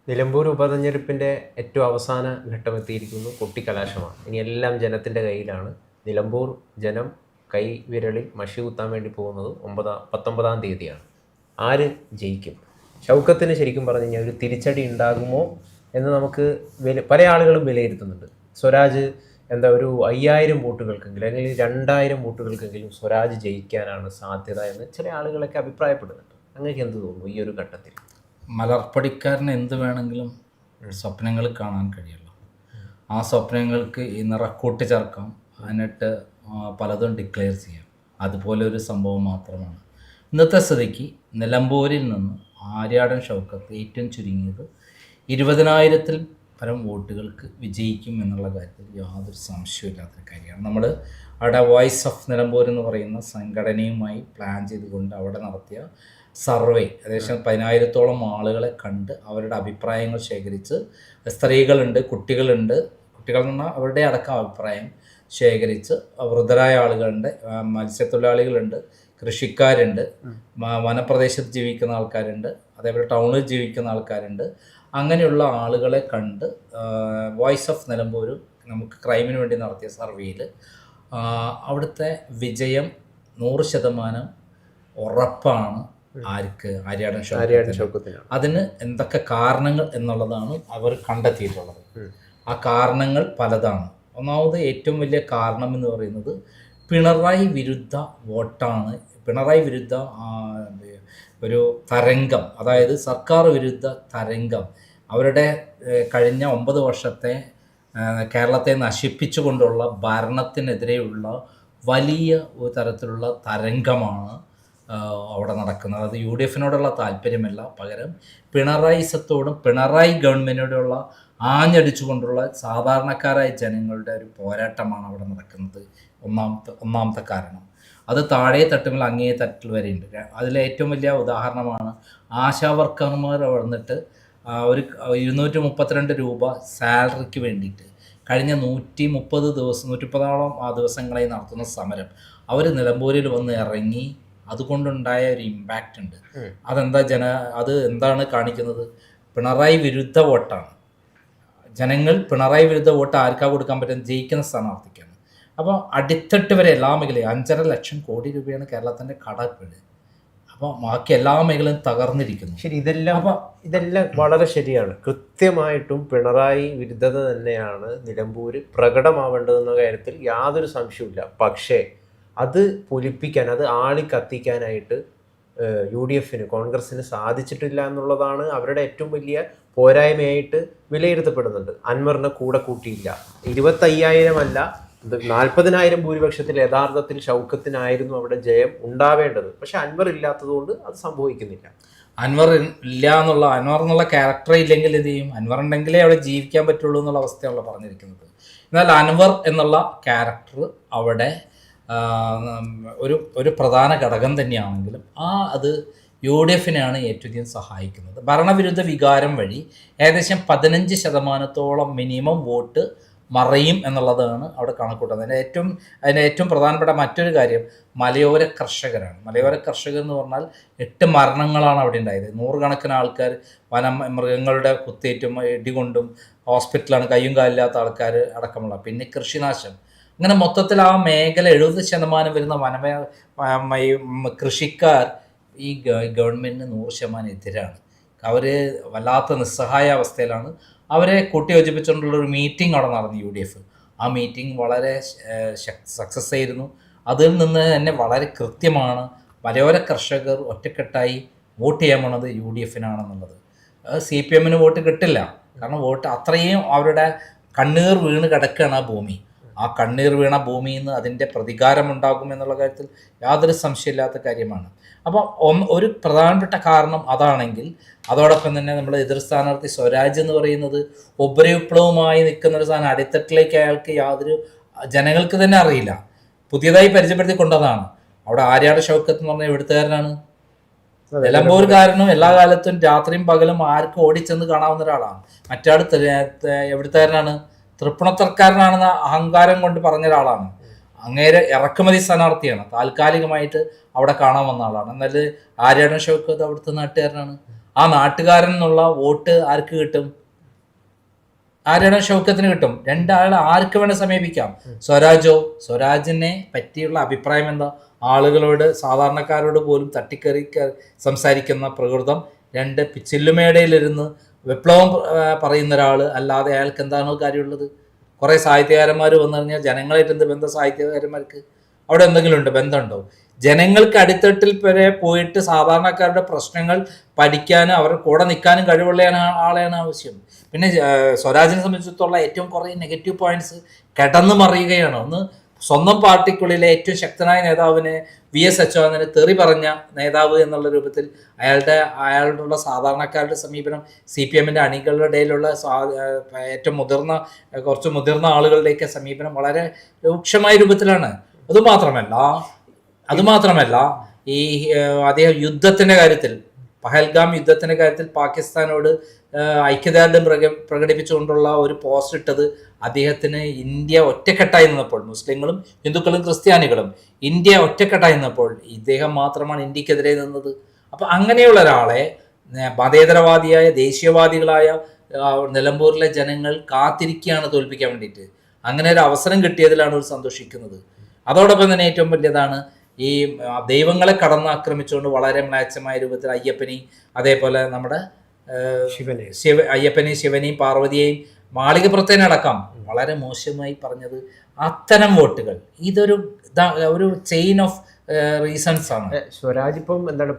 നിലമ്പൂർ ഉപതെരഞ്ഞെടുപ്പിൻ്റെ ഏറ്റവും അവസാന ഘട്ടമെത്തിയിരിക്കുന്നു. കൊട്ടിക്കലാശമാണ്. ഇനി എല്ലാം ജനത്തിൻ്റെ കയ്യിലാണ്. നിലമ്പൂർ ജനം കൈ വിരളിൽ മഷി കുത്താൻ വേണ്ടി പോകുന്നത് 19 തീയതിയാണ്. ആര് ജയിക്കും? ഷൗക്കത്തിന് ശരിക്കും പറഞ്ഞു കഴിഞ്ഞാൽ ഒരു തിരിച്ചടി ഉണ്ടാകുമോ എന്ന് നമുക്ക് പല ആളുകളും വിലയിരുത്തുന്നുണ്ട്. സ്വരാജ് ഒരു 5000 വോട്ടുകൾക്കെങ്കിലും അല്ലെങ്കിൽ 2000 വോട്ടുകൾക്കെങ്കിലും സ്വരാജ് ജയിക്കാനാണ് സാധ്യത എന്ന് ചില ആളുകളൊക്കെ അഭിപ്രായപ്പെടുന്നുണ്ട്. അങ്ങനെയൊക്കെ എന്ത് തോന്നുന്നു ഈ ഒരു ഘട്ടത്തിൽ? മലർപ്പടിക്കാരന് എന്ത് വേണമെങ്കിലും സ്വപ്നങ്ങൾ കാണാൻ കഴിയുള്ളൂ. ആ സ്വപ്നങ്ങൾക്ക് ഈ നിറക്കൂട്ട് ചേർക്കാം, എന്നിട്ട് പലതും ഡിക്ലെയർ ചെയ്യാം. അതുപോലെ ഒരു സംഭവം മാത്രമാണ് ഇന്നത്തെ സ്ഥിതിക്ക്. നിലമ്പൂരിൽ നിന്ന് ആര്യാടൻ ഷൗക്കത്ത് ഏറ്റവും ചുരുങ്ങിയത് 20,000-ൽ പരം വോട്ടുകൾക്ക് വിജയിക്കും എന്നുള്ള കാര്യത്തിൽ യാതൊരു സംശയമില്ലാത്തൊരു കാര്യമാണ്. നമ്മൾ അവിടെ വോയിസ് ഓഫ് നിലമ്പൂർ എന്ന് പറയുന്ന സംഘടനയുമായി പ്ലാൻ ചെയ്തുകൊണ്ട് അവിടെ നടത്തിയ സർവേ ഏകദേശം 10,000-ഓളം ആളുകളെ കണ്ട് അവരുടെ അഭിപ്രായങ്ങൾ ശേഖരിച്ച്, സ്ത്രീകളുണ്ട്, കുട്ടികളുണ്ട്, കുട്ടികൾ എന്ന് പറഞ്ഞാൽ അവരുടെ അടക്കം അഭിപ്രായം ശേഖരിച്ച്, വൃദ്ധരായ ആളുകളുണ്ട്, മത്സ്യത്തൊഴിലാളികളുണ്ട്, കൃഷിക്കാരുണ്ട്, വനപ്രദേശത്ത് ജീവിക്കുന്ന ആൾക്കാരുണ്ട്, അതേപോലെ ടൗണിൽ ജീവിക്കുന്ന ആൾക്കാരുണ്ട്. അങ്ങനെയുള്ള ആളുകളെ കണ്ട് വോയിസ് ഓഫ് നിലമ്പൂർ നമുക്ക് ക്രൈമിന് വേണ്ടി നടത്തിയ സർവേയിൽ അവിടുത്തെ വിജയം 100% ഉറപ്പാണ്. ആർക്ക്? ആര്യാടൻ ഷൗക്കത്തിന്. അതിന് എന്തൊക്കെ കാരണങ്ങൾ എന്നുള്ളതാണ് അവർ കണ്ടെത്തിയിട്ടുള്ളത്. ആ കാരണങ്ങൾ പലതാണ്. ഒന്നാമത് ഏറ്റവും വലിയ കാരണം എന്ന് പറയുന്നത് പിണറായി വിരുദ്ധ വോട്ടാണ്. പിണറായി വിരുദ്ധ ഒരു തരംഗം, അതായത് സർക്കാർ വിരുദ്ധ തരംഗം, അവരുടെ കഴിഞ്ഞ 9 വർഷത്തെ കേരളത്തെ നശിപ്പിച്ചുകൊണ്ടുള്ള ഭരണത്തിനെതിരെയുള്ള വലിയ ഒരു തരത്തിലുള്ള തരംഗമാണ് അവിടെ നടക്കുന്നത്. അത് UDFനോടുള്ള താല്പര്യമല്ല, പകരം പിണറായിസത്തോടും പിണറായി ഗവൺമെൻറ്റിനോടുള്ള ആഞ്ഞടിച്ചുകൊണ്ടുള്ള സാധാരണക്കാരായ ജനങ്ങളുടെ ഒരു പോരാട്ടമാണ് അവിടെ നടക്കുന്നത്. ഒന്നാമത്തെ കാരണം. അത് താഴെ തട്ടുമ്പോൾ അങ്ങേ തട്ടിൽ വരെയുണ്ട്. അതിലെ ഏറ്റവും വലിയ ഉദാഹരണമാണ് ആശാവർക്കർമാർ വന്നിട്ട് ഒരു 232 രൂപ സാലറിക്ക് വേണ്ടിയിട്ട് കഴിഞ്ഞ 130-130ഓളം ദിവസങ്ങളായി നടത്തുന്ന സമരം അവർ നിലമ്പൂരിൽ വന്ന് ഇറങ്ങി. അതുകൊണ്ടുണ്ടായ ഒരു ഇമ്പാക്റ്റ് ഉണ്ട്. അത് എന്താണ് കാണിക്കുന്നത്? പിണറായി വിരുദ്ധ വോട്ടാണ്. ജനങ്ങൾ പിണറായി വിരുദ്ധ വോട്ട് ആർക്കാണ് കൊടുക്കാൻ പറ്റുന്നത്? ജയിക്കുന്ന സ്ഥാനാർത്ഥിക്കാണ്. അപ്പോൾ അടിത്തട്ട് വരെ എല്ലാ മേഖലയും 5.5 ലക്ഷം കോടി രൂപയാണ് കേരളത്തിൻ്റെ കടപ്പീട്. അപ്പോൾ ബാക്കി എല്ലാ മേഖലയും തകർന്നിരിക്കുന്നു. ശരി, ഇതെല്ലാം വളരെ ശരിയാണ്. കൃത്യമായിട്ടും പിണറായി വിരുദ്ധത തന്നെയാണ് നിലമ്പൂർ പ്രകടമാവേണ്ടതെന്ന കാര്യത്തിൽ യാതൊരു സംശയവുമില്ല. പക്ഷേ അത് പൊലിപ്പിക്കാൻ, അത് ആളിക്കത്തിക്കാനായിട്ട് UDFന്, കോൺഗ്രസ്സിന് സാധിച്ചിട്ടില്ല എന്നുള്ളതാണ് അവരുടെ ഏറ്റവും വലിയ പോരായ്മയായിട്ട് വിലയിരുത്തപ്പെടുന്നുണ്ട്. അൻവറിനെ കൂടെ കൂട്ടിയില്ല. 25,000 അല്ല, 40,000 ഭൂരിപക്ഷത്തിൽ യഥാർത്ഥത്തിൽ ഷൗക്കത്തിനായിരുന്നു അവിടെ ജയം ഉണ്ടാവേണ്ടത്. പക്ഷെ അൻവർ ഇല്ലാത്തതുകൊണ്ട് അത് സംഭവിക്കുന്നില്ല. അൻവർ എന്നുള്ള ക്യാരക്ടർ ഇല്ലെങ്കിൽ എന്ത് ചെയ്യും? അൻവർ ഉണ്ടെങ്കിലേ അവിടെ ജീവിക്കാൻ പറ്റുള്ളൂ എന്നുള്ള അവസ്ഥയാണ് പറഞ്ഞിരിക്കുന്നത്. എന്നാൽ അൻവർ എന്നുള്ള ക്യാരക്ടർ അവിടെ ഒരു പ്രധാന ഘടകം തന്നെയാണെങ്കിലും അത് UDFനെയാണ് ഏറ്റവും അധികം സഹായിക്കുന്നത്. ഭരണവിരുദ്ധ വികാരം വഴി ഏകദേശം 15% മിനിമം വോട്ട് മറയും എന്നുള്ളതാണ് അവിടെ കണക്കൂട്ടുന്നത്. അതിൻ്റെ ഏറ്റവും പ്രധാനപ്പെട്ട മറ്റൊരു കാര്യം മലയോര കർഷകരാണ്. മലയോര കർഷകർ എന്ന് പറഞ്ഞാൽ 8 മരണങ്ങളാണ് അവിടെ ഉണ്ടായത്. 100 കണക്കിന് ആൾക്കാർ മൃഗങ്ങളുടെ കുത്തേറ്റും ഇടികൊണ്ടും ഹോസ്പിറ്റലാണ്, കയ്യും കാലില്ലാത്ത ആൾക്കാർ അടക്കമുള്ള, പിന്നെ കൃഷിനാശം. അങ്ങനെ മൊത്തത്തിൽ ആ മേഖല 70% വരുന്ന കൃഷിക്കാർ ഈ ഗവൺമെൻറ്റിന് 100% എതിരാണ്. അവർ വല്ലാത്ത നിസ്സഹായ അവസ്ഥയിലാണ്. അവരെ കൂട്ടിയോജിപ്പിച്ചുകൊണ്ടുള്ളൊരു മീറ്റിംഗ് അവിടെ നടന്നു UDF. ആ മീറ്റിംഗ് വളരെ സക്സസ് ആയിരുന്നു. അതിൽ നിന്ന് തന്നെ വളരെ കൃത്യമാണ് മലയോര കർഷകർ ഒറ്റക്കെട്ടായി വോട്ട് ചെയ്യാൻ പോണത് UDFനാണെന്നുള്ളത്. CPMന് വോട്ട് കിട്ടില്ല. കാരണം വോട്ട് അത്രയും അവരുടെ കണ്ണീർ വീണ് കിടക്കുകയാണ് ആ ഭൂമി. ആ കണ്ണീർ വീണ ഭൂമിയിൽ നിന്ന് അതിൻ്റെ പ്രതികാരം ഉണ്ടാകും എന്നുള്ള കാര്യത്തിൽ യാതൊരു സംശയമില്ലാത്ത കാര്യമാണ്. അപ്പോൾ ഒരു പ്രധാനപ്പെട്ട കാരണം അതാണെങ്കിൽ, അതോടൊപ്പം തന്നെ നമ്മൾ എതിർ സ്ഥാനാർത്ഥി സ്വരാജ് എന്ന് പറയുന്നത് ഉപരിവിപ്ലവമായി നിൽക്കുന്ന ഒരു സാധനം. അടിത്തട്ടിലേക്ക് അയാൾക്ക് ജനങ്ങൾക്ക് തന്നെ അറിയില്ല. പുതിയതായി പരിചയപ്പെടുത്തി കൊണ്ടതാണ്. അവിടെ ആര്യാടൻ ഷൗക്കത്ത് എന്ന് പറഞ്ഞാൽ എവിടുത്തുകാരനാണ്, നിലമ്പൂർക്കാരനും എല്ലാ കാലത്തും രാത്രിയും പകലും ആർക്കും ഓടിച്ചെന്ന് കാണാവുന്ന ഒരാളാണ്. മറ്റാൾ എവിടുത്തുകാരനാണ്, തൃപ്പൂണിത്തുറക്കാരനാണെന്ന അഹങ്കാരം കൊണ്ട് പറഞ്ഞ ഒരാളാണ്. അങ്ങേരെ ഇറക്കുമതി സ്ഥാനാർത്ഥിയാണ്, താൽക്കാലികമായിട്ട് അവിടെ കാണാൻ വന്ന ആളാണ്. എന്നാൽ ആര്യാടൻ ഷൗക്കത്ത് അവിടുത്തെ നാട്ടുകാരനാണ്. ആ നാട്ടുകാരൻ എന്നുള്ള വോട്ട് ആർക്ക് കിട്ടും? ആരാണ്? ഷൗക്കത്തിന് കിട്ടും. രണ്ടാൾ ആർക്ക് വേണേൽ സമീപിക്കാം. സ്വരാജിനെ പറ്റിയുള്ള അഭിപ്രായം എന്താ? ആളുകളോട്, സാധാരണക്കാരോട് പോലും തട്ടിക്കറി സംസാരിക്കുന്ന പ്രകൃതം. രണ്ട്, ചില്ലുമേടയിലിരുന്ന് വിപ്ലവം പറയുന്ന ഒരാൾ അല്ലാതെ അയാൾക്ക് എന്താണോ കാര്യമുള്ളത്? കുറേ സാഹിത്യകാരന്മാർ വന്നു കഴിഞ്ഞാൽ ജനങ്ങളായിട്ട് എന്ത് ബന്ധം സാഹിത്യകാരന്മാർക്ക്? അവിടെ എന്തെങ്കിലും ഉണ്ട്? ബന്ധമുണ്ടോ? ജനങ്ങൾക്ക് അടിത്തട്ടിൽ വരെ പോയിട്ട് സാധാരണക്കാരുടെ പ്രശ്നങ്ങൾ പഠിക്കാനും അവരുടെ കൂടെ നിൽക്കാനും കഴിവുള്ള ആളെയാണ് ആവശ്യം. പിന്നെ സ്വരാജിനെ സംബന്ധിച്ചിടത്തോളം ഏറ്റവും കുറേ നെഗറ്റീവ് പോയിന്റ്സ് കിടന്നു മറിയുകയാണ്. ഒന്ന്, സ്വന്തം പാർട്ടിക്കുള്ളിലെ ഏറ്റവും ശക്തനായ നേതാവിനെ VS അച്യുതാനന്ദനെ തെറി പറഞ്ഞ നേതാവ് എന്നുള്ള രൂപത്തിൽ അയാളുടെ സാധാരണക്കാരുടെ സമീപനം, CPM-ന്റെ അണികളുടെ ഇടയിലുള്ള ഏറ്റവും കുറച്ച് മുതിർന്ന ആളുകളുടെയൊക്കെ സമീപനം വളരെ രൂക്ഷമായ രൂപത്തിലാണ്. അതുമാത്രമല്ല ഈ അദ്ദേഹം യുദ്ധത്തിൻ്റെ കാര്യത്തിൽ, പഹൽഗാം യുദ്ധത്തിൻ്റെ കാര്യത്തിൽ പാകിസ്ഥാനോട് ഐക്യദാർഢ്യം പ്രകടിപ്പിച്ചുകൊണ്ടുള്ള ഒരു പോസ്റ്റ് ഇട്ടത് അദ്ദേഹത്തിന് ഇന്ത്യ ഒറ്റക്കെട്ടായി നിന്നപ്പോൾ, മുസ്ലിങ്ങളും ഹിന്ദുക്കളും ക്രിസ്ത്യാനികളും ഇന്ത്യ ഒറ്റക്കെട്ടായി നിന്നപ്പോൾ ഇദ്ദേഹം മാത്രമാണ് ഇന്ത്യക്കെതിരെ നിന്നത്. അപ്പം അങ്ങനെയുള്ള ഒരാളെ മതേതരവാദിയായ, ദേശീയവാദികളായ നിലമ്പൂരിലെ ജനങ്ങൾ കാത്തിരിക്കുകയാണ് തോൽപ്പിക്കാൻ വേണ്ടിയിട്ട്. അങ്ങനെ ഒരു അവസരം കിട്ടിയതിലാണ് അവർ സന്തോഷിക്കുന്നത്. അതോടൊപ്പം തന്നെ ഏറ്റവും വലിയതാണ് ഈ ദൈവങ്ങളെ കടന്നാക്രമിച്ചുകൊണ്ട് വളരെ മ്ലേച്ഛമായ രൂപത്തിൽ അയ്യപ്പനെയും അതേപോലെ നമ്മുടെ അയ്യപ്പനെയും ശിവനെയും പാർവതിയെയും മാളികപ്പുറത്തേനടക്കം വളരെ മോശമായി പറഞ്ഞത്. അത്തരം വോട്ടുകൾ ഇതൊരു ചെയിൻ ഓഫ് റീസൺസ് ആണ്. സ്വരാജ് ഇപ്പം എന്താണ്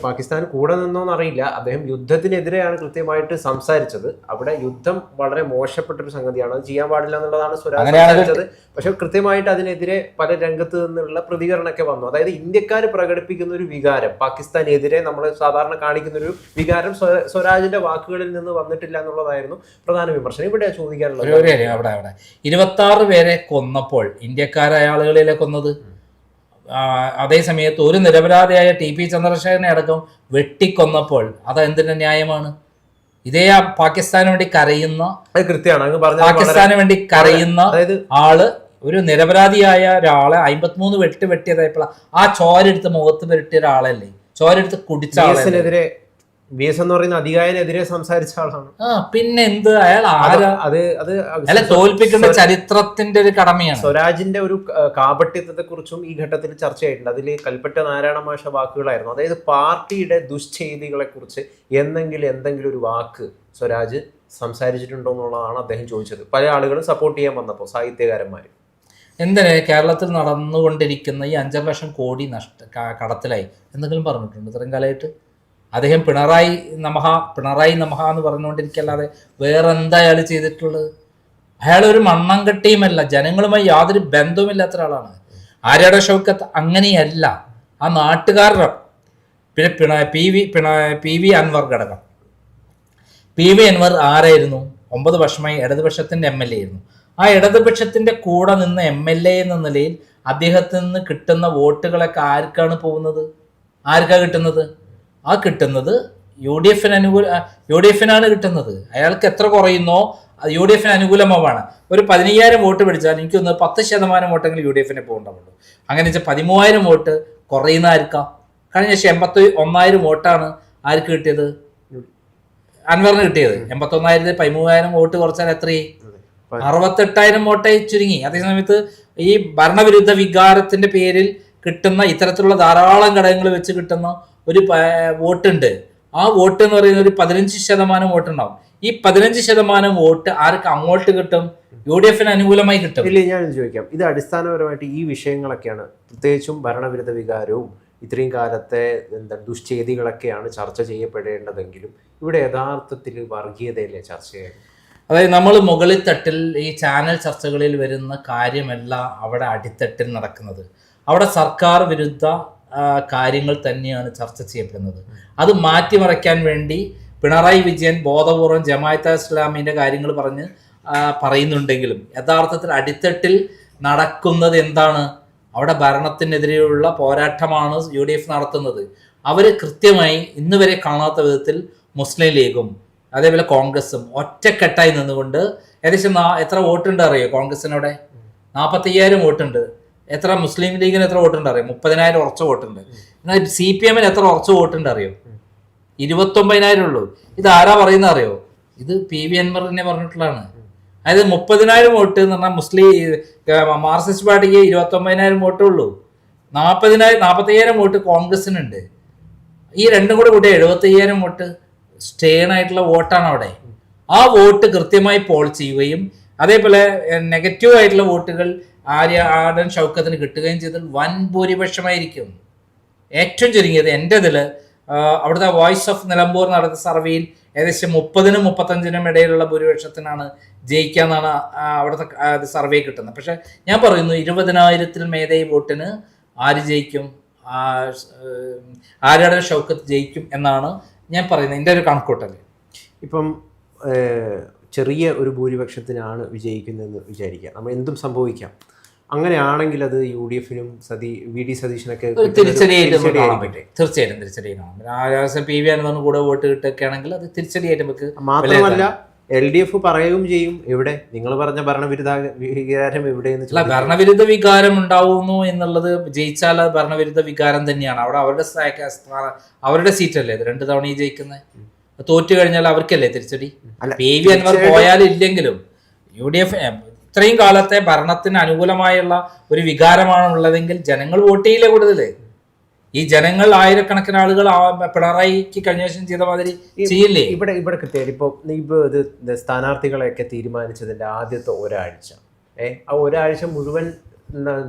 പാകിസ്ഥാൻ കൂടെ നിന്നോന്ന് അറിയില്ല. അദ്ദേഹം യുദ്ധത്തിനെതിരെയാണ് കൃത്യമായിട്ട് സംസാരിച്ചത്. അവിടെ യുദ്ധം വളരെ മോശപ്പെട്ടൊരു സംഗതിയാണ്, അത് ചെയ്യാൻ പാടില്ല എന്നുള്ളതാണ് സ്വരാജ് സംസാരിച്ചത്. പക്ഷെ കൃത്യമായിട്ട് അതിനെതിരെ പല രംഗത്ത് നിന്നുള്ള പ്രതികരണമൊക്കെ വന്നു. അതായത് ഇന്ത്യക്കാർ പ്രകടിപ്പിക്കുന്ന ഒരു വികാരം, പാകിസ്ഥാനെതിരെ നമ്മൾ സാധാരണ കാണിക്കുന്ന ഒരു വികാരം സ്വരാജിന്റെ വാക്കുകളിൽ നിന്ന് വന്നിട്ടില്ല എന്നുള്ളതായിരുന്നു പ്രധാന വിമർശനം. ഇവിടെ ചോദിക്കാനുള്ളത് അവിടെ 26 പേരെ കൊന്നപ്പോൾ ഇന്ത്യക്കാരായ ആളുകളിലെ കൊന്നത്, അതേ സമയത്ത് ഒരു നിരപരാധിയായ TP ചന്ദ്രശേഖരനെ അടക്കം വെട്ടിക്കൊന്നപ്പോൾ അത് എന്തിന്റെ ന്യായമാണ്? ഇതേ പാകിസ്ഥാന് വേണ്ടി കരയുന്ന, പാകിസ്ഥാന് വേണ്ടി കരയുന്ന ആള്, ഒരു നിരപരാധിയായ ഒരാളെ 53 വെട്ടിയതായപ്പോൾ ആ ചോരെടുത്ത് മുഖത്ത് പെരട്ടിയ ഒരാളല്ലേ, ചോരെടുത്ത് കുടിച്ച ആളെതിരെ VS എന്ന് പറയുന്ന അധികായനെതിരെ സംസാരിച്ച ആളാണ്. പിന്നെ എന്ത്, അയാൾ അയാളെ തോൽപ്പിക്കേണ്ട ചരിത്രത്തിന്റെ ഒരു കടമയാണ്. സ്വരാജിന്റെ ഒരു കാപട്യത്തെ കുറിച്ചും ഈ ഘട്ടത്തിൽ ചർച്ചയായിട്ടുണ്ട്. അതിൽ കൽപ്പറ്റ നാരായണ മാഷ വാക്കുകളായിരുന്നു. അതായത് പാർട്ടിയുടെ ദുശ്ചെയ്തികളെ കുറിച്ച് എന്തെങ്കിലും ഒരു വാക്ക് സ്വരാജ് സംസാരിച്ചിട്ടുണ്ടോ എന്നുള്ളതാണ് അദ്ദേഹം ചോദിച്ചത്. പല ആളുകളും സപ്പോർട്ട് ചെയ്യാൻ വന്നപ്പോൾ, സാഹിത്യകാരന്മാർ. എന്തിന് കേരളത്തിൽ നടന്നുകൊണ്ടിരിക്കുന്ന ഈ 5 ലക്ഷം കോടി കടത്തിലായി എന്തെങ്കിലും പറഞ്ഞിട്ടുണ്ട് ഇത്രയും കാലമായിട്ട്? അദ്ദേഹം പിണറായി നമഹ എന്ന് പറഞ്ഞുകൊണ്ടിരിക്കല്ലാതെ വേറെന്താ അയാൾ ചെയ്തിട്ടുള്ളത്? അയാളൊരു മണ്ണംകെട്ടിയുമല്ല, ജനങ്ങളുമായി യാതൊരു ബന്ധവുമില്ലാത്ത ഒരാളാണ്. ആര്യാടൻ ഷൗക്കത്ത് അങ്ങനെയല്ല. ആ നാട്ടുകാരുടെ, പിന്നെ PV അൻവർ ഘടകം. PV അൻവർ ആരായിരുന്നു? 9 വർഷമായി ഇടതുപക്ഷത്തിന്റെ MLA ആയിരുന്നു. ആ ഇടതുപക്ഷത്തിന്റെ കൂടെ നിന്ന് MLA എന്ന നിലയിൽ അദ്ദേഹത്തിൽ നിന്ന് കിട്ടുന്ന വോട്ടുകളൊക്കെ ആർക്കാണ് പോകുന്നത്? കിട്ടുന്നത്? ആ കിട്ടുന്നത് UDF-നാണ് കിട്ടുന്നത്. അയാൾക്ക് എത്ര കുറയുന്നോ UDF-ന് അനുകൂലമാവാണ്. ഒരു 15,000 വോട്ട് പിടിച്ചാൽ എനിക്കൊന്ന് 10% വോട്ടെങ്കിലും UDF-ന് പോകണ്ടാവുള്ളൂ. അങ്ങനെ വെച്ചാൽ 13,000 വോട്ട് കുറയുന്ന ആർക്കാ? കഴിഞ്ഞ 81,000 വോട്ടാണ് ആർക്ക് കിട്ടിയത്? അൻവറിന് കിട്ടിയത്. 81,000 13,000 വോട്ട് കുറച്ചാൽ എത്രയായി? 68,000 വോട്ടായി ചുരുങ്ങി. അതേസമയത്ത് ഈ ഭരണവിരുദ്ധ വികാരത്തിന്റെ പേരിൽ കിട്ടുന്ന ഇത്തരത്തിലുള്ള ധാരാളം ഘടകങ്ങൾ വെച്ച് കിട്ടുന്ന ഒരു വോട്ടുണ്ട്. ആ വോട്ട് എന്ന് പറയുന്നത് ഒരു 15% വോട്ടുണ്ടാവും. ഈ 15% വോട്ട് ആർക്ക് അങ്ങോട്ട് കിട്ടും? UDF-ന് അനുകൂലമായി കിട്ടും. ഇല്ല, ഞാൻ ചോദിക്കാം, ഇത് അടിസ്ഥാനപരമായിട്ട് ഈ വിഷയങ്ങളൊക്കെയാണ്, പ്രത്യേകിച്ചും ഭരണവിരുദ്ധ വികാരവും ഇത്രയും കാലത്തെ ദുശ്ചെയ്തികളൊക്കെയാണ് ചർച്ച ചെയ്യപ്പെടേണ്ടതെങ്കിലും ഇവിടെ യഥാർത്ഥത്തിൽ വർഗീയതയിലെ ചർച്ചയായി. അതായത് നമ്മൾ മുകളിൽ തട്ടിൽ ഈ ചാനൽ ചർച്ചകളിൽ വരുന്ന കാര്യമല്ല അവിടെ അടിത്തട്ടിൽ നടക്കുന്നത്. അവിടെ സർക്കാർ വിരുദ്ധ കാര്യങ്ങൾ തന്നെയാണ് ചർച്ച ചെയ്യപ്പെടുന്നത്. അത് മാറ്റിമറിക്കാൻ വേണ്ടി പിണറായി വിജയൻ ബോധപൂർവം ജമാഅത്തെ ഇസ്ലാമിൻ്റെ കാര്യങ്ങൾ പറയുന്നുണ്ടെങ്കിലും യഥാർത്ഥത്തിൽ അടിത്തട്ടിൽ നടക്കുന്നത് എന്താണ്? അവിടെ ഭരണത്തിനെതിരെയുള്ള പോരാട്ടമാണ് UDF നടത്തുന്നത്. അവർ കൃത്യമായി ഇന്ന് വരെ കാണാത്ത വിധത്തിൽ മുസ്ലിം ലീഗും അതേപോലെ കോൺഗ്രസും ഒറ്റക്കെട്ടായി നിന്നുകൊണ്ട് ഏകദേശം എത്ര വോട്ടുണ്ട് അറിയോ? കോൺഗ്രസിനോടെ 45,000 വോട്ടുണ്ട്. എത്ര മുസ്ലിം ലീഗിന് എത്ര വോട്ടുണ്ട് അറിയോ? 30,000 ഉറച്ച വോട്ടുണ്ട്. എന്നാൽ CPM-ന് എത്ര ഉറച്ച വോട്ടുണ്ട് അറിയോ? 29,000 ഉള്ളൂ. ഇത് ആരാ പറയുന്ന അറിയോ? ഇത് PV അൻവർ തന്നെ പറഞ്ഞിട്ടുള്ളതാണ്. അതായത് 30,000 വോട്ട് എന്ന് പറഞ്ഞാൽ മാർക്സിസ്റ്റ് പാർട്ടിക്ക് 29,000 വോട്ടേ ഉള്ളൂ. 40,000 വോട്ട് കോൺഗ്രസിനുണ്ട്. ഈ രണ്ടും കൂടെ കൂട്ടി 75,000 വോട്ട് സ്റ്റേൺ ആയിട്ടുള്ള വോട്ടാണ് അവിടെ. ആ വോട്ട് കൃത്യമായി പോൾ ചെയ്യുകയും അതേപോലെ നെഗറ്റീവ് ആയിട്ടുള്ള വോട്ടുകൾ ആര്യൻ ഷൗക്കത്തിന് കിട്ടുകയും ചെയ്താൽ വൻ ഭൂരിപക്ഷമായിരിക്കും. ഏറ്റവും ചുരുങ്ങിയത് എൻ്റെ ഇതിൽ അവിടുത്തെ വോയിസ് ഓഫ് നിലമ്പൂർ നടത്തിയ സർവേയിൽ ഏകദേശം 30-നും 35-നും ഇടയിലുള്ള ഭൂരിപക്ഷത്തിനാണ് ജയിക്കാന്നാണ് അവിടുത്തെ സർവേ കിട്ടുന്നത്. പക്ഷെ ഞാൻ പറയുന്നു 20,000-ൽ മേധായി വോട്ടിന് ആര് ജയിക്കും? ആര്യൻ ഷൗക്കത്ത് ജയിക്കും എന്നാണ് ഞാൻ പറയുന്നത്, എൻ്റെ ഒരു കണക്കൂട്ടൽ. ഇപ്പം ചെറിയ ഒരു ഭൂരിപക്ഷത്തിനാണ് വിജയിക്കുന്നതെന്ന് വിചാരിക്കുക, നമ്മൾ എന്തും സംഭവിക്കാം. അങ്ങനെയാണെങ്കിൽ അത് UDF-നും VD സതീശനൊക്കെ തീർച്ചയായിട്ടും PV അൻവറിന് കൂടെ വോട്ട് കിട്ടുകയാണെങ്കിൽ അത് തിരിച്ചടിയായിട്ട് നമുക്ക്. മാത്രമല്ല LDF പറയുകയും ചെയ്യും, എവിടെ നിങ്ങൾ പറഞ്ഞ ഭരണവിരുദ്ധ വികാരം എവിടെയെന്ന്. ഭരണവിരുദ്ധ വികാരം ഉണ്ടാവുന്നു എന്നുള്ളത് ജയിച്ചാൽ അത് ഭരണവിരുദ്ധ വികാരം തന്നെയാണ്. അവിടെ അവരുടെ സീറ്റല്ലേ ഇത് 2 തവണ ജയിക്കുന്നത്. തോറ്റു കഴിഞ്ഞാൽ അവർക്കല്ലേ തിരിച്ചടി. PV അൻവർ പോയാലും ഇല്ലെങ്കിലും UDF ഇത്രയും കാലത്തെ ഭരണത്തിന് അനുകൂലമായുള്ള ഒരു വികാരമാണ് ഉള്ളതെങ്കിൽ ജനങ്ങൾ വോട്ട് ചെയ്യില്ല കൂടുതൽ. ഈ ജനങ്ങൾ ആയിരക്കണക്കിന് ആളുകൾ പിണറായിക്ക് കഴിഞ്ഞ വർഷം ചെയ്ത മാതിരി ചെയ്യില്ലേ? ഇവിടെ കൃത്യമായിട്ട് ഇപ്പോൾ ഇത് സ്ഥാനാർത്ഥികളെയൊക്കെ തീരുമാനിച്ചതിൻ്റെ ആദ്യത്തെ ഒരാഴ്ച, ആ ഒരാഴ്ച മുഴുവൻ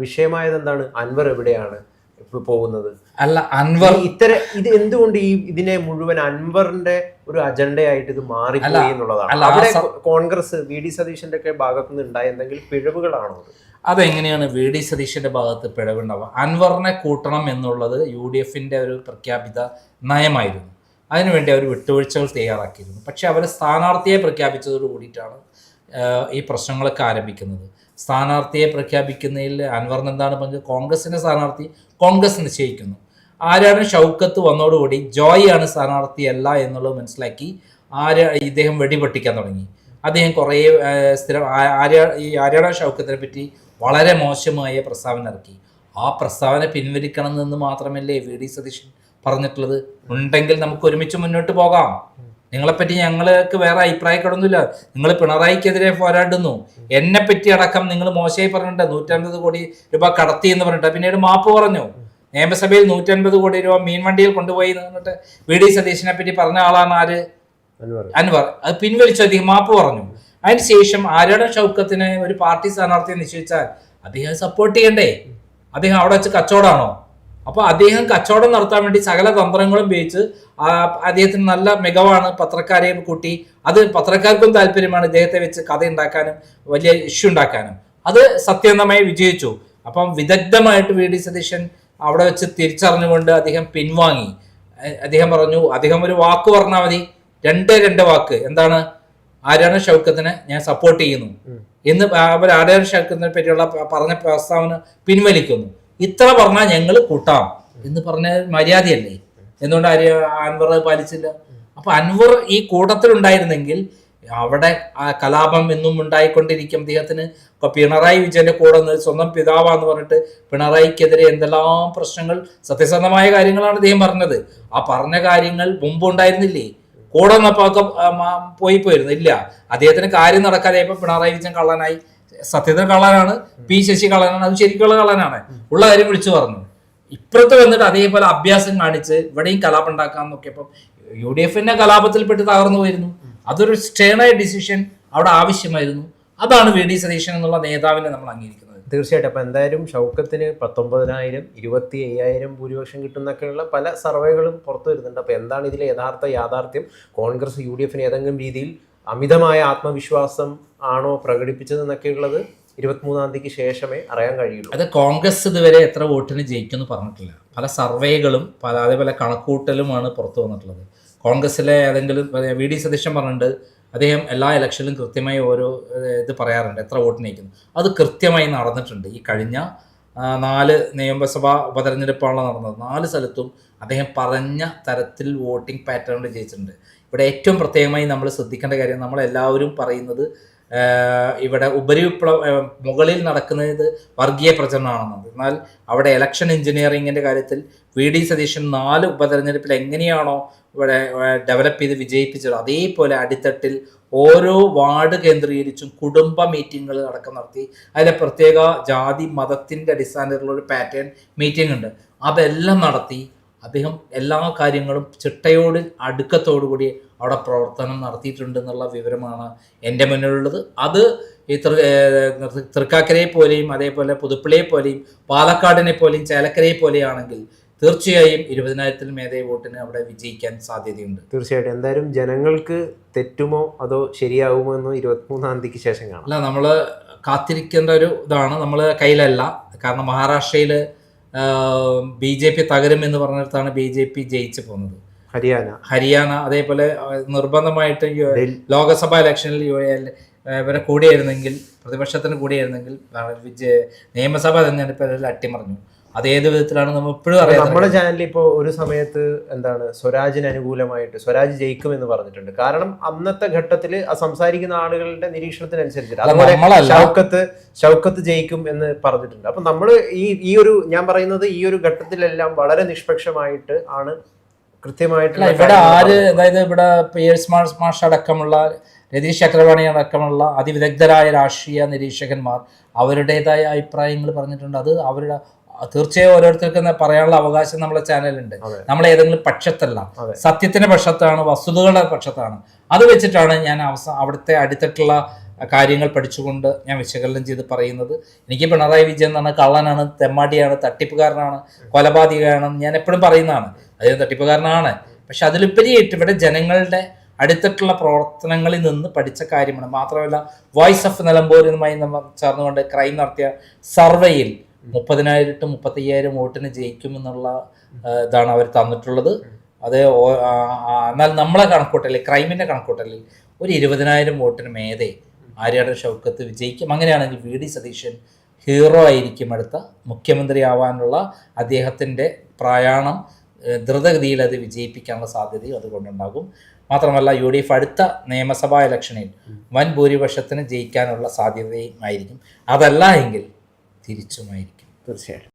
വിഷയമായത് എന്താണ്? അൻവർ എവിടെയാണ് പോകുന്നത്? അല്ല, അൻവർ ഇത് എന്തുകൊണ്ട് ഇതിനെ മുഴുവൻ അൻവറിന്റെ ഒരു അജണ്ടയായിട്ട് ഇത് മാറിപ്പോയി എന്നുള്ളതാണ്. അവിടെ കോൺഗ്രസ് VD സതീശന്റെ ഒക്കെ ഭാഗത്തു നിന്ന് ഉണ്ടായ എന്തെങ്കിലും പിഴവുകളാണോ? അതെങ്ങനെയാണ് VD സതീശന്റെ ഭാഗത്ത് പിഴവുണ്ടാവുക? അൻവറിനെ കൂട്ടണം എന്നുള്ളത് UDF-ന്റെ ഒരു പ്രഖ്യാപിത നയമായിരുന്നു. അതിനുവേണ്ടി അവർ വിട്ടുവീഴ്ചകൾ തയ്യാറാക്കിയിരുന്നു. പക്ഷെ അവർ സ്ഥാനാർത്ഥിയെ പ്രഖ്യാപിച്ചതോട് കൂടിയിട്ടാണ് ഈ പ്രശ്നങ്ങളൊക്കെ ആരംഭിക്കുന്നത്. സ്ഥാനാർത്ഥിയെ പ്രഖ്യാപിക്കുന്നതിൽ അൻവറിന് എന്താണ് പങ്ക്? കോൺഗ്രസിന്റെ സ്ഥാനാർത്ഥി കോൺഗ്രസ് നിശ്ചയിക്കുന്നു. ആരാണ് ഷൗക്കത്ത് വന്നതോടുകൂടി ജോയിയാണ് സ്ഥാനാർത്ഥിയല്ല എന്നുള്ളത് മനസ്സിലാക്കി ഇദ്ദേഹം വെടിപൊട്ടിക്കാൻ തുടങ്ങി. അദ്ദേഹം കുറേ ആര്യാടൻ ഷൗക്കത്തിനെ പറ്റി വളരെ മോശമായ പ്രസ്താവന ഇറക്കി. ആ പ്രസ്താവന പിൻവലിക്കണം എന്ന് മാത്രമല്ലേ VD സതീശൻ പറഞ്ഞിട്ടുള്ളത്. ഉണ്ടെങ്കിൽ നമുക്ക് ഒരുമിച്ച് മുന്നോട്ട് പോകാം, നിങ്ങളെപ്പറ്റി ഞങ്ങൾക്ക് വേറെ അഭിപ്രായക്കാരൊന്നുമില്ല, നിങ്ങൾ പിണറായിക്കെതിരെ പോരാടുന്നു, എന്നെ പറ്റി അടക്കം നിങ്ങൾ മോശമായി പറഞ്ഞിട്ട് 150 കോടി രൂപ കടത്തി എന്ന് പറഞ്ഞിട്ട് പിന്നീട് മാപ്പ് പറഞ്ഞു. നിയമസഭയിൽ 150 കോടി രൂപ മീൻവണ്ടിയിൽ കൊണ്ടുപോയി എന്ന് പറഞ്ഞിട്ട് VD സതീശനെ പറ്റി പറഞ്ഞ ആളാണ് ആര്? അൻവർ. അത് പിൻവലിച്ചു, അദ്ദേഹം മാപ്പ് പറഞ്ഞു. അതിനുശേഷം ആര്യടൻ ഷൗക്കത്തിന് ഒരു പാർട്ടി സ്ഥാനാർത്ഥിയെ നിശ്ചയിച്ചാൽ അദ്ദേഹം സപ്പോർട്ട് ചെയ്യണ്ടേ? അദ്ദേഹം അവിടെ വെച്ച് കച്ചവടമാണോ? അപ്പോൾ അദ്ദേഹം കച്ചവടം നടത്താൻ വേണ്ടി സകല തന്ത്രങ്ങളും ഉപയോഗിച്ച് അദ്ദേഹത്തിന് നല്ല മികവാണ്, പത്രക്കാരെ കൂട്ടി. അത് പത്രക്കാർക്കും താല്പര്യമാണ് ഇദ്ദേഹത്തെ വെച്ച് കഥ ഉണ്ടാക്കാനും വലിയ ഇഷ്യൂ ഉണ്ടാക്കാനും. അത് സത്യസന്ധമായി വിജയിച്ചു. അപ്പം വിദഗ്ധമായിട്ട് VD സതീശൻ അവിടെ വെച്ച് തിരിച്ചറിഞ്ഞുകൊണ്ട് അദ്ദേഹം പിൻവാങ്ങി. അദ്ദേഹം പറഞ്ഞു, അദ്ദേഹം ഒരു വാക്ക് പറഞ്ഞാൽ മതി, രണ്ട് വാക്ക്. എന്താണ്? ആര്യാടൻ ഷൗക്കത്തിനെ ഞാൻ സപ്പോർട്ട് ചെയ്യുന്നു എന്ന് അവർ ആര്യാടൻ ഷൗക്കത്തിനെ പറ്റിയുള്ള പറഞ്ഞ പ്രസ്താവന പിൻവലിക്കുന്നു. ഇത്ര പറഞ്ഞാൽ ഞങ്ങൾ കൂട്ടാം എന്ന് പറഞ്ഞ മര്യാദയല്ലേ? എന്തുകൊണ്ട് അൻവർ പാലിച്ചില്ല? അപ്പൊ അൻവർ ഈ കൂട്ടത്തിലുണ്ടായിരുന്നെങ്കിൽ അവിടെ ആ കലാപം എന്നും ഉണ്ടായിക്കൊണ്ടിരിക്കും. അദ്ദേഹത്തിന് ഇപ്പൊ പിണറായി വിജയന്റെ കൂടെ നിന്ന് സ്വന്തം പിതാവാന്ന് പറഞ്ഞിട്ട് പിണറായിക്കെതിരെ എന്തെല്ലാം പ്രശ്നങ്ങൾ, സത്യസന്ധമായ കാര്യങ്ങളാണ് അദ്ദേഹം പറഞ്ഞത്. ആ പറഞ്ഞ കാര്യങ്ങൾ മുമ്പ് ഉണ്ടായിരുന്നില്ലേ? കൂടെ നിന്നപ്പോഴൊക്കെ പോയിരുന്നു. ഇല്ല, അദ്ദേഹത്തിന് കാര്യം നടക്കാതെ ഇപ്പൊ പിണറായി വിജയൻ കള്ളനായി. സത്യത്തിന് കള്ളനാണ്, P ശശി കള്ളനാണ്, അത് ശരിക്കുള്ള കള്ളനാണ്. ഉള്ള കാര്യം വിളിച്ചു പറഞ്ഞു. ഇപ്പുറത്ത് വന്നിട്ട് അതേപോലെ അഭ്യാസം കാണിച്ച് ഇവിടെയും കലാപം ഉണ്ടാക്കാൻ നോക്കിയപ്പം UDF-ന്റെ കലാപത്തിൽപ്പെട്ട് തകർന്നു പോയിരുന്നു. അതൊരു സ്റ്റേണായ ഡിസിഷൻ അവിടെ ആവശ്യമായിരുന്നു. അതാണ് VD സതീശൻ എന്നുള്ള നേതാവിനെ നമ്മൾ അംഗീകരിക്കുന്നത്. തീർച്ചയായിട്ടും. അപ്പം എന്തായാലും ഷൗക്കത്തിന് 19,000, 25,000 ഭൂരിപക്ഷം കിട്ടുന്നൊക്കെയുള്ള പല സർവേകളും പുറത്തു വരുന്നുണ്ട്. അപ്പോൾ എന്താണ് ഇതിലെ യാഥാർത്ഥ്യം? കോൺഗ്രസ് UDF-ന് ഏതെങ്കിലും രീതിയിൽ അമിതമായ ആത്മവിശ്വാസം ആണോ പ്രകടിപ്പിച്ചതെന്നൊക്കെയുള്ളത് 23-ാം തീയതിക്ക് ശേഷമേ അറിയാൻ കഴിയുള്ളൂ. അത് കോൺഗ്രസ് ഇതുവരെ എത്ര വോട്ടിന് ജയിക്കുമെന്ന് പറഞ്ഞിട്ടില്ല. പല സർവേകളും അതേപോലെ കണക്കൂട്ടലുമാണ് പുറത്തു വന്നിട്ടുള്ളത്. കോൺഗ്രസിലെ ഏതെങ്കിലും VD സതീശൻ പറഞ്ഞിട്ടുണ്ട്, അദ്ദേഹം എല്ലാ ഇലക്ഷനിലും കൃത്യമായി ഓരോ ഇത് പറയാറുണ്ട്, എത്ര വോട്ടിന് ജയിക്കുന്നു. അത് കൃത്യമായി നടന്നിട്ടുണ്ട്. ഈ കഴിഞ്ഞ 4 നിയമസഭാ ഉപതെരഞ്ഞെടുപ്പാണല്ലോ നടന്നത്. 4 സ്ഥലത്തും അദ്ദേഹം പറഞ്ഞ തരത്തിൽ വോട്ടിംഗ് പാറ്റേണിൽ ജയിച്ചിട്ടുണ്ട്. ഇവിടെ ഏറ്റവും പ്രത്യേകമായി നമ്മൾ ശ്രദ്ധിക്കേണ്ട കാര്യം, നമ്മളെല്ലാവരും പറയുന്നത് ഇവിടെ മുകളിൽ നടക്കുന്നത് വർഗീയ പ്രചരണമാണെന്നത്. എന്നാൽ അവിടെ ഇലക്ഷൻ എഞ്ചിനീയറിങ്ങിൻ്റെ കാര്യത്തിൽ VD സതീശൻ 4 ഉപതെരഞ്ഞെടുപ്പിൽ എങ്ങനെയാണോ ഇവിടെ ഡെവലപ്പ് ചെയ്ത് വിജയിപ്പിച്ചത്, അതേപോലെ അടിത്തട്ടിൽ ഓരോ വാർഡ് കേന്ദ്രീകരിച്ചും കുടുംബ മീറ്റിങ്ങുകൾ അടക്കം നടത്തി. അതിലെ പ്രത്യേക ജാതി മതത്തിൻ്റെ അടിസ്ഥാനത്തിലുള്ള ഒരു പാറ്റേൺ മീറ്റിംഗ് ഉണ്ട്. അതെല്ലാം നടത്തി അദ്ദേഹം എല്ലാ കാര്യങ്ങളും ചിട്ടയോട് അടുക്കത്തോടുകൂടി അവിടെ പ്രവർത്തനം നടത്തിയിട്ടുണ്ട് എന്നുള്ള വിവരമാണ് എൻ്റെ മുന്നിലുള്ളത്. അത് ഈ തൃക്കാക്കരയെ പോലെയും അതേപോലെ പുതുപ്പള്ളിയെ പോലെയും പാലക്കാടിനെ പോലെയും ചേലക്കരയെ പോലെയാണെങ്കിൽ തീർച്ചയായും 20,000-ൽ മേലെ വോട്ടിന് അവിടെ വിജയിക്കാൻ സാധ്യതയുണ്ട്. തീർച്ചയായിട്ടും. എന്തായാലും ജനങ്ങൾക്ക് തെറ്റുമോ അതോ ശരിയാവുമോ എന്ന് 23-ാം തീയതിക്ക് ശേഷം കാണാം. അല്ല, നമ്മൾ കാത്തിരിക്കേണ്ട ഒരു ഇതാണ്, നമ്മൾ കയ്യിലല്ല. കാരണം മഹാരാഷ്ട്രയിൽ BJP തകരുമെന്ന് പറഞ്ഞിടത്താണ് BJP ജയിച്ചു പോകുന്നത്. ഹരിയാന അതേപോലെ നിർബന്ധമായിട്ട് ലോകസഭാ ഇലക്ഷനിൽ ഇവരെ കൂടിയായിരുന്നെങ്കിൽ, പ്രതിപക്ഷത്തിന് കൂടിയായിരുന്നെങ്കിൽ നിയമസഭാ തെരഞ്ഞെടുപ്പിൽ അട്ടിമറിഞ്ഞു. അതേത് വിധത്തിലാണ് നമ്മൾ ഇപ്പോഴും അറിയാം. നമ്മുടെ ചാനലിൽ ഇപ്പോൾ ഒരു സമയത്ത് സ്വരാജിന് അനുകൂലമായിട്ട് സ്വരാജ് ജയിക്കുമെന്ന് പറഞ്ഞിട്ടുണ്ട്. കാരണം അന്നത്തെ ഘട്ടത്തിൽ സംസാരിക്കുന്ന ആളുകളുടെ നിരീക്ഷണത്തിനനുസരിച്ചിട്ട് അതുപോലെ ഷൗക്കത്ത് ജയിക്കും എന്ന് പറഞ്ഞിട്ടുണ്ട്. അപ്പൊ നമ്മൾ ഈ ഒരു ഞാൻ പറയുന്നത് ഈ ഒരു ഘട്ടത്തിലെല്ലാം വളരെ നിഷ്പക്ഷമായിട്ട് ആണ് കൃത്യമായിട്ടുള്ള ഇവിടെ ആര്, അതായത് ഇവിടെ പിയേഴ്സ് മാഷ് അടക്കമുള്ള രതീഷ് ചക്രവാണി അടക്കമുള്ള അതിവിദഗ്ധരായ രാഷ്ട്രീയ നിരീക്ഷകന്മാർ അവരുടേതായ അഭിപ്രായങ്ങൾ പറഞ്ഞിട്ടുണ്ട്. അത് അവരുടെ തീർച്ചയായും ഓരോരുത്തർക്കും പറയാനുള്ള അവകാശം നമ്മുടെ ചാനലുണ്ട്. നമ്മൾ ഏതെങ്കിലും പക്ഷത്തല്ല, സത്യത്തിന്റെ പക്ഷത്താണ്, വസ്തുതകളുടെ പക്ഷത്താണ്. അത് വെച്ചിട്ടാണ് ഞാൻ അവിടുത്തെ അടിത്തട്ടുള്ള കാര്യങ്ങൾ പഠിച്ചുകൊണ്ട് ഞാൻ വിശകലനം ചെയ്ത് പറയുന്നത്. എനിക്ക് പിണറായി വിജയൻ എന്ന് പറഞ്ഞാൽ കള്ളനാണ്, തെമ്മാടിയാണ്, തട്ടിപ്പുകാരനാണ്, കൊലപാതകമാണെന്ന് ഞാൻ എപ്പോഴും പറയുന്നതാണ്. അദ്ദേഹം തട്ടിപ്പുകാരനാണ്. പക്ഷെ അതിലുപരിയായിട്ട് ഇവിടെ ജനങ്ങളുടെ അടുത്തിട്ടുള്ള പ്രവർത്തനങ്ങളിൽ നിന്ന് പഠിച്ച കാര്യമാണ്. മാത്രമല്ല വോയിസ് ഓഫ് നിലമ്പൂരുമായി ചേർന്നുകൊണ്ട് ക്രൈം നടത്തിയ സർവേയിൽ 30,000-35,000 വോട്ടിന് ജയിക്കുമെന്നുള്ള ഇതാണ് അവർ തന്നിട്ടുള്ളത്. അത് എന്നാൽ നമ്മളെ കണക്കൂട്ടലിൽ, ക്രൈമിൻ്റെ കണക്കൂട്ടലിൽ ഒരു 20,000 വോട്ടിന് മേതെ ആര്യാടൻ ഷൗക്കത്ത് വിജയിക്കും. അങ്ങനെയാണെങ്കിൽ VD സതീശൻ ഹീറോ ആയിരിക്കും. അടുത്ത മുഖ്യമന്ത്രി ആവാനുള്ള അദ്ദേഹത്തിൻ്റെ പ്രയാണം ദ്രുതഗതിയിൽ അത് വിജയിപ്പിക്കാനുള്ള സാധ്യതയും അതുകൊണ്ടുണ്ടാകും. മാത്രമല്ല UDF അടുത്ത നിയമസഭാ ഇലക്ഷനിൽ വൻ ഭൂരിപക്ഷത്തിന് ജയിക്കാനുള്ള സാധ്യതയും ആയിരിക്കും. അതല്ല എങ്കിൽ തിരിച്ചുമായിരിക്കും. തീർച്ചയായിട്ടും.